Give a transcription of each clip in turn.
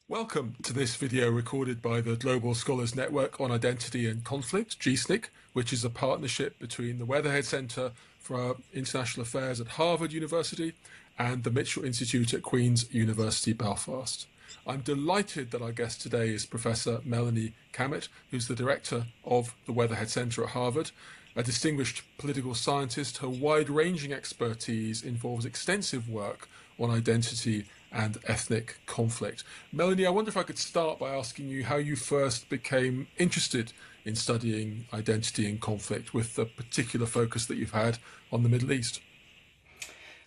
Welcome to this video recorded by the Global Scholars Network on Identity and Conflict, GSNIC, which is a partnership between the Weatherhead Centre for International Affairs at Harvard University and the Mitchell Institute at Queen's University Belfast. I'm delighted that our guest today is Professor Melani Cammett, who's the director of the Weatherhead Centre at Harvard. A distinguished political scientist, her wide-ranging expertise involves extensive work on identity and ethnic conflict. Melani, I wonder if I could start by asking you how you first became interested in studying identity and conflict, with the particular focus that you've had on the Middle East.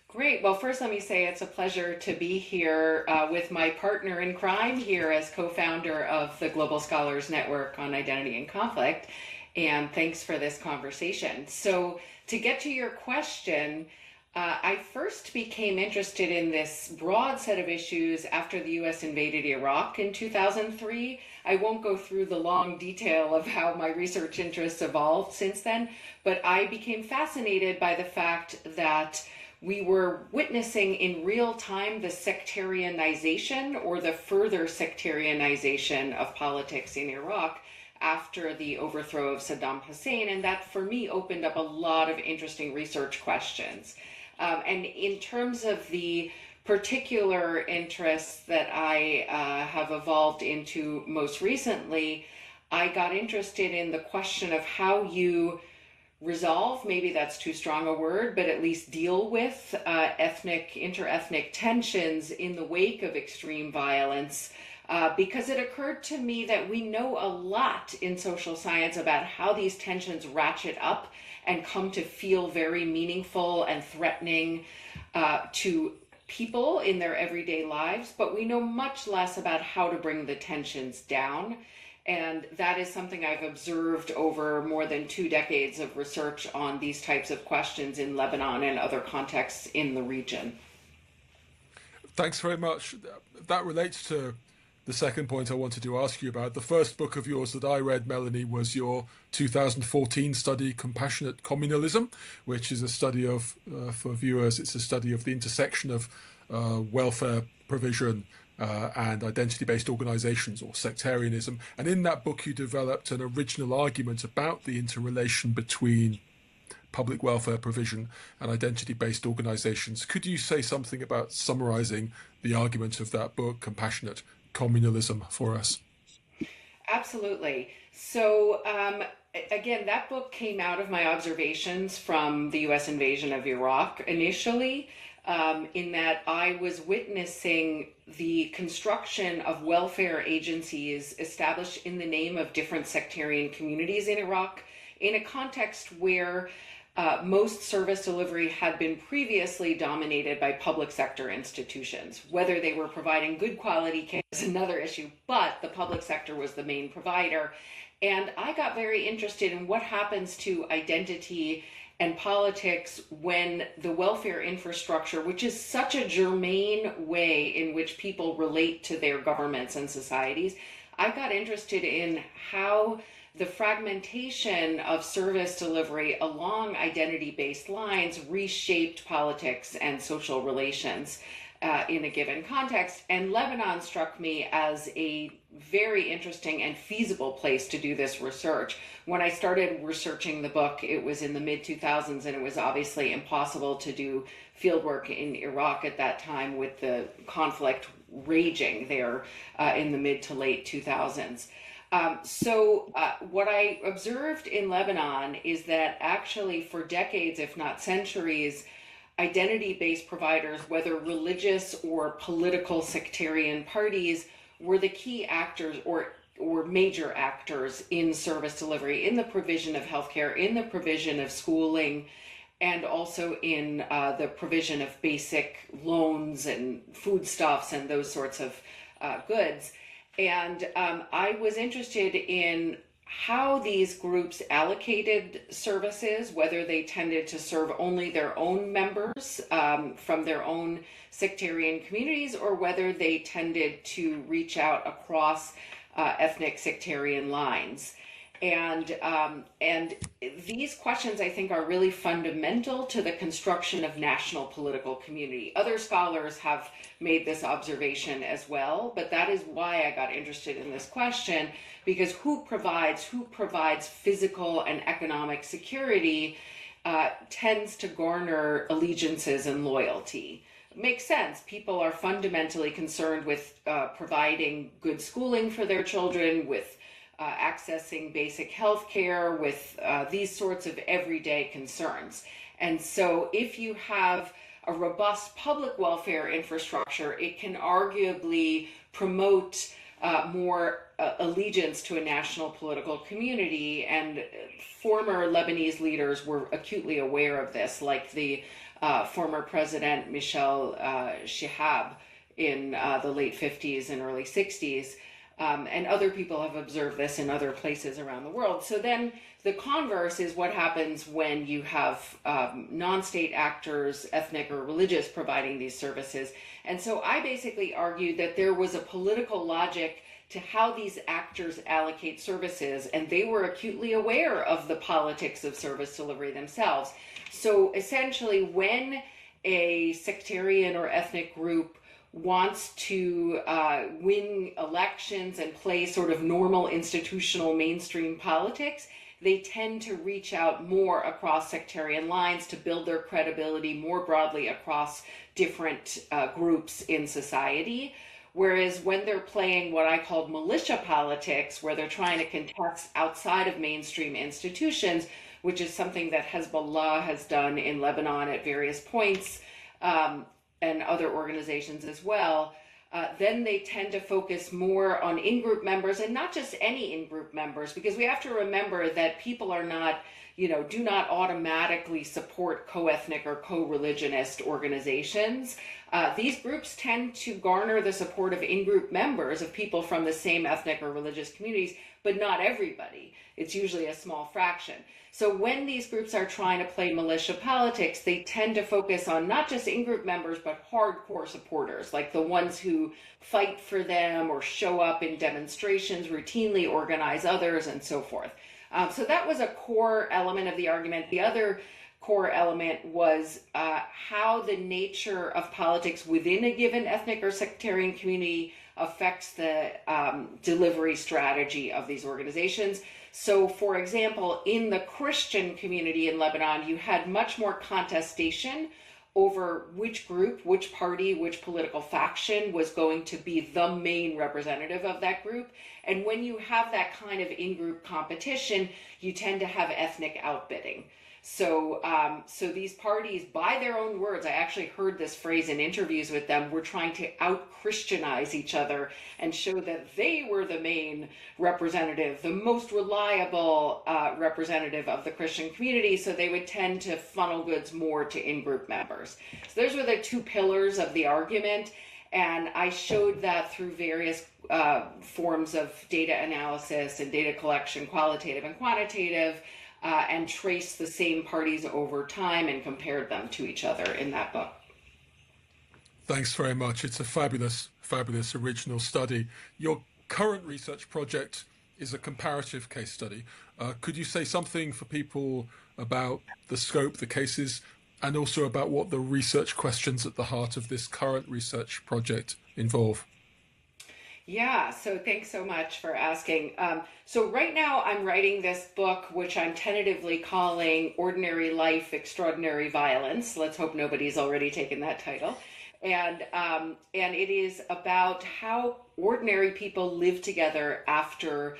Great. Well, first, let me say it's a pleasure to be here with my partner in crime here as co-founder of the Global Scholars Network on Identity and Conflict. And thanks for this conversation. So to get to your question, I first became interested in this broad set of issues after the US invaded Iraq in 2003. I won't go through the long detail of how my research interests evolved since then, but I became fascinated by the fact that we were witnessing in real time the sectarianization or the further sectarianization of politics in Iraq after the overthrow of Saddam Hussein, and that for me opened up a lot of interesting research questions. And in terms of the particular interests that I have evolved into most recently, I got interested in the question of how you resolve, maybe that's too strong a word, but at least deal with inter-ethnic tensions in the wake of extreme violence. Because it occurred to me that we know a lot in social science about how these tensions ratchet up and come to feel very meaningful and threatening to people in their everyday lives, but we know much less about how to bring the tensions down. And that is something I've observed over more than 2 decades of research on these types of questions in Lebanon and other contexts in the region. Thanks very much. That relates to the second point I wanted to ask you about. The first book of yours that I read, Melani, was your 2014 study, Compassionate Communalism, which is a study of, for viewers, it's a study of the intersection of welfare provision and identity-based organizations, or sectarianism. And in that book, you developed an original argument about the interrelation between public welfare provision and identity-based organizations. Could you say something about summarizing the argument of that book, Compassionate Communalism, for us? Absolutely. So again, that book came out of my observations from the US invasion of Iraq initially, in that I was witnessing the construction of welfare agencies established in the name of different sectarian communities in Iraq in a context where most service delivery had been previously dominated by public sector institutions. Whether they were providing good quality care is another issue, but the public sector was the main provider. And I got very interested in what happens to identity and politics when the welfare infrastructure, which is such a germane way in which people relate to their governments and societies, I got interested in how the fragmentation of service delivery along identity-based lines reshaped politics and social relations in a given context. And Lebanon struck me as a very interesting and feasible place to do this research. When I started researching the book, it was in the mid-2000s, and it was obviously impossible to do fieldwork in Iraq at that time with the conflict raging there in the mid to late 2000s. So what I observed in Lebanon is that actually for decades, if not centuries, identity-based providers, whether religious or political sectarian parties, were the key actors or major actors in service delivery, in the provision of healthcare, in the provision of schooling, and also in the provision of basic loans and foodstuffs and those sorts of goods. And I was interested in how these groups allocated services, whether they tended to serve only their own members from their own sectarian communities, or whether they tended to reach out across ethnic sectarian lines. And these questions, I think, are really fundamental to the construction of national political community. Other scholars have made this observation as well, but that is why I got interested in this question, because who provides physical and economic security tends to garner allegiances and loyalty. Makes sense. People are fundamentally concerned with providing good schooling for their children, with accessing basic health care, with these sorts of everyday concerns. And so if you have a robust public welfare infrastructure, it can arguably promote more allegiance to a national political community. And former Lebanese leaders were acutely aware of this, like the former president Michel Shihab in the late 50s and early 60s. And other people have observed this in other places around the world. So then the converse is what happens when you have non-state actors, ethnic or religious, providing these services. And so I basically argued that there was a political logic to how these actors allocate services, and they were acutely aware of the politics of service delivery themselves. So essentially, when a sectarian or ethnic group wants to win elections and play sort of normal institutional mainstream politics, they tend to reach out more across sectarian lines to build their credibility more broadly across different groups in society. Whereas when they're playing what I called militia politics, where they're trying to contest outside of mainstream institutions, which is something that Hezbollah has done in Lebanon at various points, and other organizations as well, then they tend to focus more on in-group members, and not just any in-group members, because we have to remember that people are not, do not automatically support co-ethnic or co-religionist organizations. These groups tend to garner the support of in-group members, of people from the same ethnic or religious communities, but not everybody. It's usually a small fraction. So when these groups are trying to play militia politics, they tend to focus on not just in-group members, but hardcore supporters, like the ones who fight for them or show up in demonstrations, routinely organize others, and so forth. So that was a core element of the argument. The other core element was how the nature of politics within a given ethnic or sectarian community affects the delivery strategy of these organizations. So, for example, in the Christian community in Lebanon, you had much more contestation over which group, which party, which political faction was going to be the main representative of that group. And when you have that kind of in-group competition, you tend to have ethnic outbidding. So these parties, by their own words, I actually heard this phrase in interviews with them, were trying to out-Christianize each other and show that they were the main representative, the most reliable representative of the Christian community, so they would tend to funnel goods more to in-group members. So those were the two pillars of the argument, and I showed that through various forms of data analysis and data collection, qualitative and quantitative, and traced the same parties over time and compared them to each other in that book. Thanks very much. It's a fabulous, fabulous original study. Your current research project is a comparative case study. Could you say something for people about the scope, the cases, and also about what the research questions at the heart of this current research project involve? Yeah, so thanks so much for asking. So right now I'm writing this book, which I'm tentatively calling Ordinary Life, Extraordinary Violence. Let's hope nobody's already taken that title. And it is about how ordinary people live together after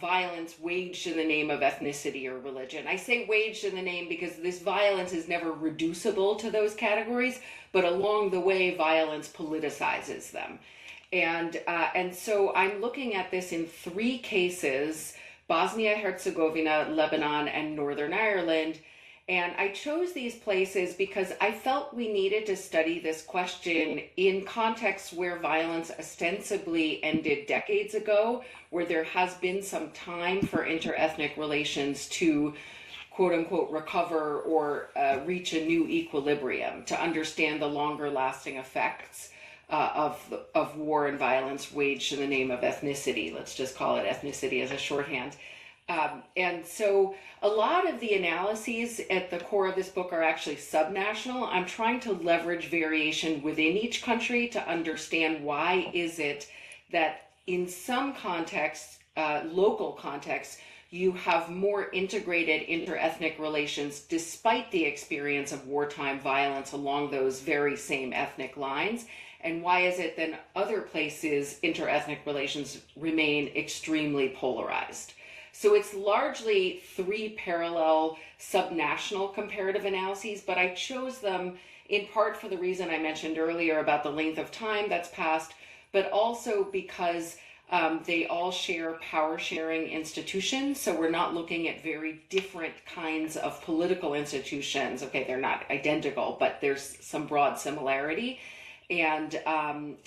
violence waged in the name of ethnicity or religion. I say waged in the name because this violence is never reducible to those categories, but along the way, violence politicizes them. And so I'm looking at this in 3 cases: Bosnia, Herzegovina, Lebanon, and Northern Ireland. And I chose these places because I felt we needed to study this question in contexts where violence ostensibly ended decades ago, where there has been some time for interethnic relations to quote unquote recover or reach a new equilibrium, to understand the longer lasting effects of war and violence waged in the name of ethnicity. Let's just call it ethnicity as a shorthand. And so a lot of the analyses at the core of this book are actually subnational. I'm trying to leverage variation within each country to understand why is it that in some contexts, local contexts, you have more integrated interethnic relations despite the experience of wartime violence along those very same ethnic lines. And why is it that in other places interethnic relations remain extremely polarized? So it's largely three parallel subnational comparative analyses, but I chose them in part for the reason I mentioned earlier about the length of time that's passed, but also because they all share power sharing institutions. So we're not looking at very different kinds of political institutions. Okay, they're not identical, but there's some broad similarity. And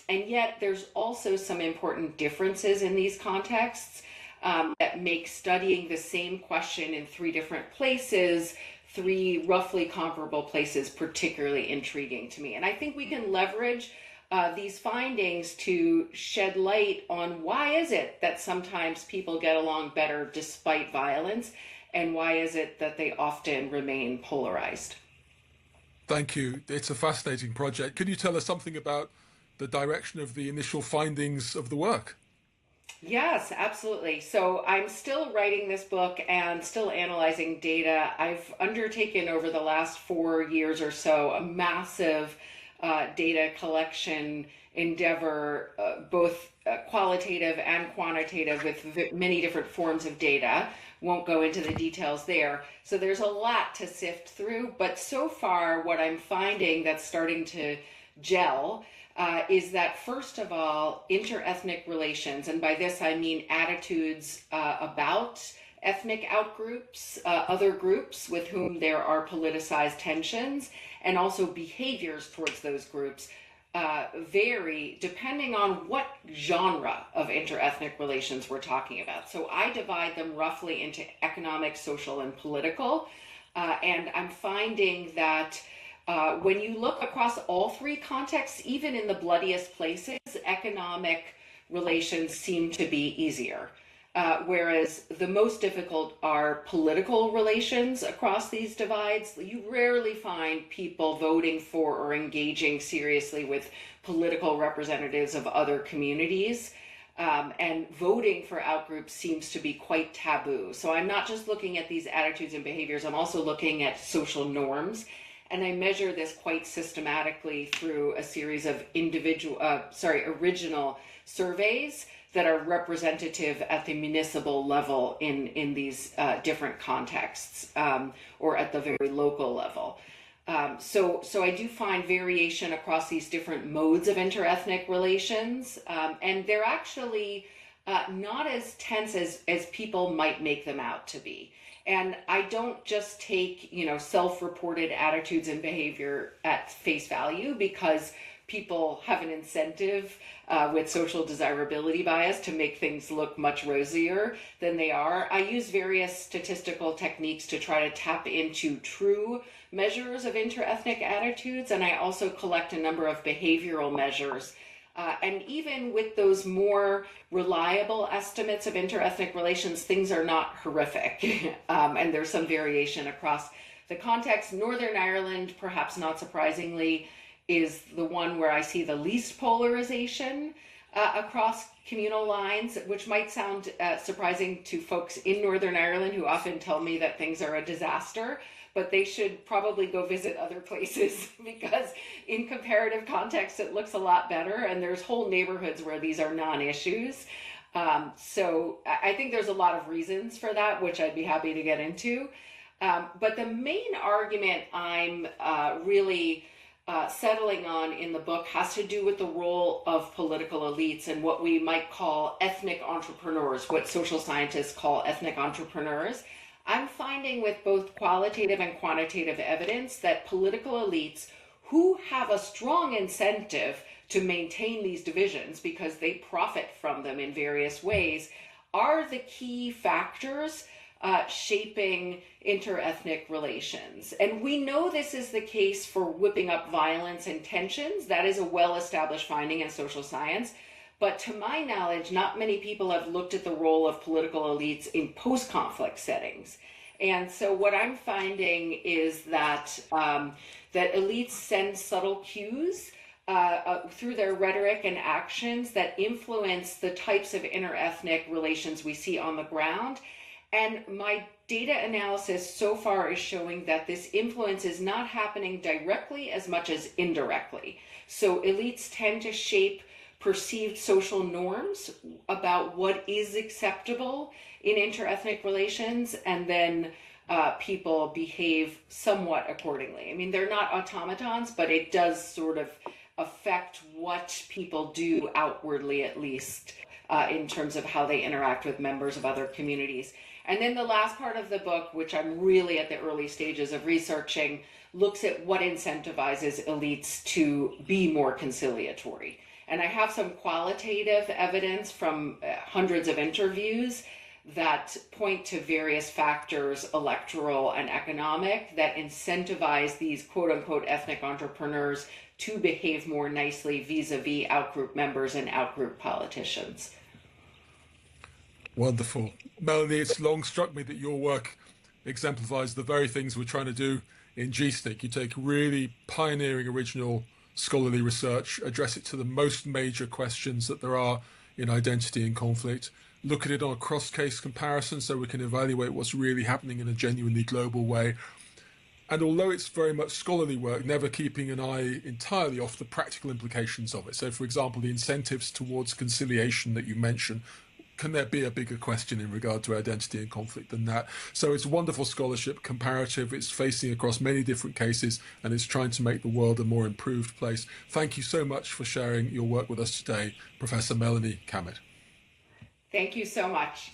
yet there's also some important differences in these contexts that make studying the same question in three different places, three roughly comparable places, particularly intriguing to me. And I think we can leverage these findings to shed light on why is it that sometimes people get along better despite violence, and why is it that they often remain polarized. Thank you. It's a fascinating project. Could you tell us something about the direction of the initial findings of the work? Yes, absolutely. So I'm still writing this book and still analyzing data. I've undertaken over the last 4 years or so a massive data collection endeavor, both qualitative and quantitative, with many different forms of data. Won't go into the details there. So there's a lot to sift through, but so far what I'm finding that's starting to gel is that, first of all, interethnic relations, and by this I mean attitudes about ethnic outgroups, other groups with whom there are politicized tensions, and also behaviors towards those groups vary depending on what genre of interethnic relations we're talking about. So I divide them roughly into economic, social, and political. And I'm finding that when you look across all three contexts, even in the bloodiest places, economic relations seem to be easier. Whereas the most difficult are political relations across these divides. You rarely find people voting for or engaging seriously with political representatives of other communities. And voting for outgroups seems to be quite taboo. So I'm not just looking at these attitudes and behaviors, I'm also looking at social norms. And I measure this quite systematically through a series of original surveys that are representative at the municipal level in these different contexts, or at the very local level. So I do find variation across these different modes of interethnic relations, and they're actually not as tense as people might make them out to be. And I don't just take, self-reported attitudes and behavior at face value, because people have an incentive with social desirability bias to make things look much rosier than they are. I use various statistical techniques to try to tap into true measures of interethnic attitudes, and I also collect a number of behavioral measures. And even with those more reliable estimates of interethnic relations, things are not horrific. And there's some variation across the context. Northern Ireland, perhaps not surprisingly, is the one where I see the least polarization across communal lines, which might sound surprising to folks in Northern Ireland, who often tell me that things are a disaster, but they should probably go visit other places, because in comparative context, it looks a lot better, and there's whole neighborhoods where these are non-issues. So I think there's a lot of reasons for that, which I'd be happy to get into. But the main argument I'm really settling on in the book has to do with the role of political elites and what we might call ethnic entrepreneurs, what social scientists call ethnic entrepreneurs. I'm finding with both qualitative and quantitative evidence that political elites who have a strong incentive to maintain these divisions because they profit from them in various ways are the key factors shaping interethnic relations. And we know this is the case for whipping up violence and tensions. That is a well-established finding in social science. But to my knowledge, not many people have looked at the role of political elites in post-conflict settings. And so what I'm finding is that that elites send subtle cues through their rhetoric and actions that influence the types of interethnic relations we see on the ground. And my data analysis so far is showing that this influence is not happening directly as much as indirectly. So elites tend to shape perceived social norms about what is acceptable in interethnic relations, and then people behave somewhat accordingly. I mean, they're not automatons, but it does sort of affect what people do outwardly, at least, in terms of how they interact with members of other communities. And then the last part of the book, which I'm really at the early stages of researching, looks at what incentivizes elites to be more conciliatory. And I have some qualitative evidence from hundreds of interviews that point to various factors, electoral and economic, that incentivize these quote unquote ethnic entrepreneurs to behave more nicely vis-a-vis outgroup members and outgroup politicians. Wonderful. Melanie, it's long struck me that your work exemplifies the very things we're trying to do in GSNIC. You take really pioneering, original scholarly research, address it to the most major questions that there are in identity and conflict, look at it on a cross-case comparison so we can evaluate what's really happening in a genuinely global way. And although it's very much scholarly work, never keeping an eye entirely off the practical implications of it. So, for example, the incentives towards conciliation that you mentioned, can there be a bigger question in regard to identity and conflict than that? So it's wonderful scholarship, comparative, it's facing across many different cases, and it's trying to make the world a more improved place. Thank you so much for sharing your work with us today, Professor Melani Cammett. Thank you so much.